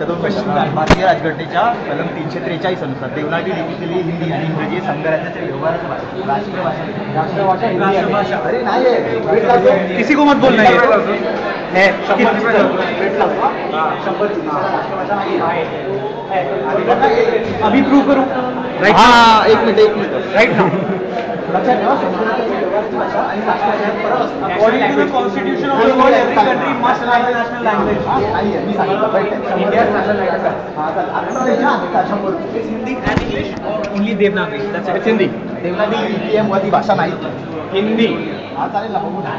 भारतीय राजघटनेच्या कलम 343 अनुसार देवनागरी लिपीतील हिंदी आणि इंग्रजी संघराज्याच्या व्यवहारात राष्ट्रभाषा अरे नाही आहे, किसी को मत बोलना है। अभी प्रूव करूं? राइट, हाँ एक मिनट राइट ना। लक्षात ठेवा, संघराज्याची व्यवहाराची भाषा आणि राष्ट्रभाषा फरक असतो. According to the Constitution of the world, every country must have a national language. नाही आहे, मी सांगितलं India's national language. हां चालेल, आता नाही ना, 100 It's Hindi and English or only Devanagari? That's it. Hindi Devanagari लिपी आहे, मुळात ही भाषा नाही. हिंदी. हा चालेल ना, बघू ना.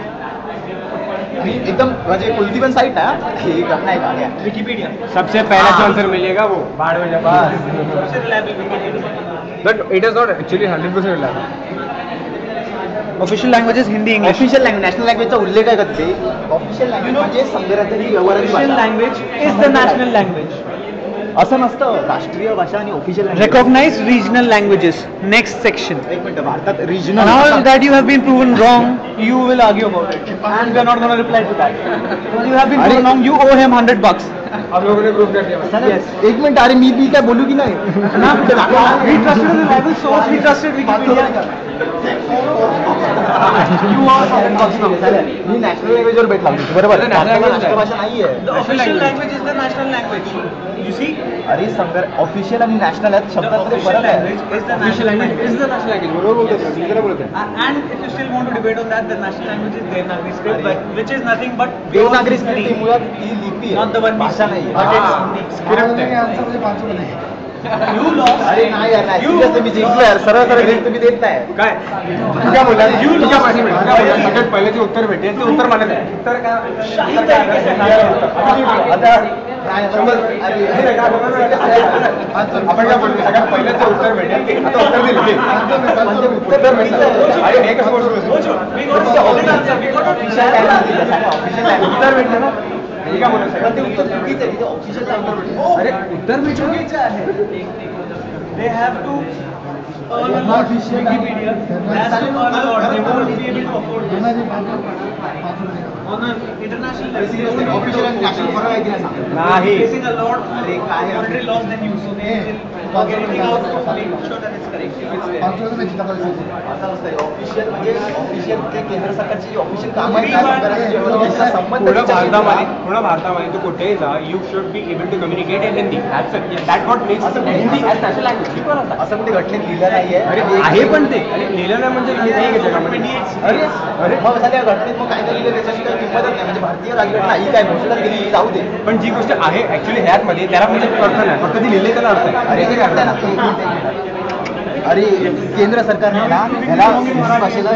आणि एकदम म्हणजे कोणती पण साईट आहे हे करणार आहे गाड्या. Wikipedia. सबसे पहला जो आंसर मिलेगा वो बाढ़ में जब सबसे reliable Wikipedia. But it is not actually 100% reliable. Official languages Hindi, English. Official language national लँग्वेजचा उल्लेख आहे का तिथे? ऑफिशियल लँग्वेज म्हणजे संघराज्याची व्यवहाराची Official भाषा. language is the national language. असं नसतं, राष्ट्रीय भाषा आणि official language. Recognize regional languages. Next section. एक मिनिट, भारतात regional Now that you have been proven wrong, you will argue about it, and we are not going to reply to that. Because you have been proven wrong, you owe him $100. हम लोगों ने prove कर दिया. Yes. एक minute, अरे मी काय बोलू की नाही? We trusted a reliable source. We trusted Wikipedia. You are $100 now. मी नॅशनल लँग्वेजवर भेट लावतो, बरोबर? राष्ट्रभाषा नाहीये. The official language is the national language. You see? अरे ऑफिशियल आणि नॅशनल आहेत, The शब्दामध्ये official फरक आहे. language is the official national language is language. The national language. बरोबर बोलतोय, दुसरा बोलतोय. And if you still want to debate on that, the national language is Devanagari script, which is nothing but Devanagari Hindi. Script मुळात ही लिपी Not the आहे, one we भाषा see. नाही. But it's Hindi. Script आहे. You lost. अरे नाही यार, नाही. Seriously, मी जिंकलो यार. सरळ सरळ जिंक तुम्ही देत नाही. काय तू क्या बोला? तू क्या पाठी मिळाली? काय बोलला? सगळ्यात पहिले जे उत्तर भेटेल ते उत्तर मानत आहे. उत्तर काय? शाही तरीके से नाही होतं. आता नाही, बरोबर. अरे, आपण काय बोलतो? सगळ्यात पहिलं जे उत्तर भेटेल ते आता उत्तर दिलं. म्हणजे उत्तर भेटलं. अरे हे कसं बोलतो? We got a solid answer. We got a official language उत्तर भेटलं ना. हे काय बोलतो? पण ते उत्तर चुकीचं आहे, तिथे ऑफिशियल लँग्वेज. अरे उत्तर भेटलं. चुकीचं आहे. They have to earn a lot. Wikipedia has to earn a lot. They won't be able to afford this. On an international level, they won't be able official to आणि national afford फरक आहे की नाही सांग. this. नाही. Facing a lot अरे काय आहे? already lost than you, so they will get anything out to make sure that it's correct. If it's there. आता असं आहे, ऑफिशियल म्हणजे ऑफिशियल ते केंद्र सरकारची जी ऑफिशियल कामं आहेत, त्या संदर्भात व्यवस्थेचा संबंध पूर्ण विचार केला. भारतामध्ये तू कुठेही जा, you should be able to communicate in Hindi. That what makes असं हिंदी कुठे- ॲज नॅशनल लँग्वेज. असं कुठे घटनेत लिहिलं नाहीये. अरे आहे पण ते लिहिलं नाही म्हणजे हे नाही आहे जगामध्ये. अरे मग झाल्या घटनेत मग काय लिहिलं त्याच्याशी काही किंमतच नाही. म्हणजे भारतीय राजघटना ही काय घोषणा केली जाऊ दे. पण जी गोष्ट आहे ऍक्च्युली ह्यात मध्ये त्याला म्हणजे अर्थ नाही, फक्त ती लिहिले त्याला अर्थ आहे. अरे ते करताय ना. अरे केंद्र सरकारने ना ह्याला हिंदी भाषेला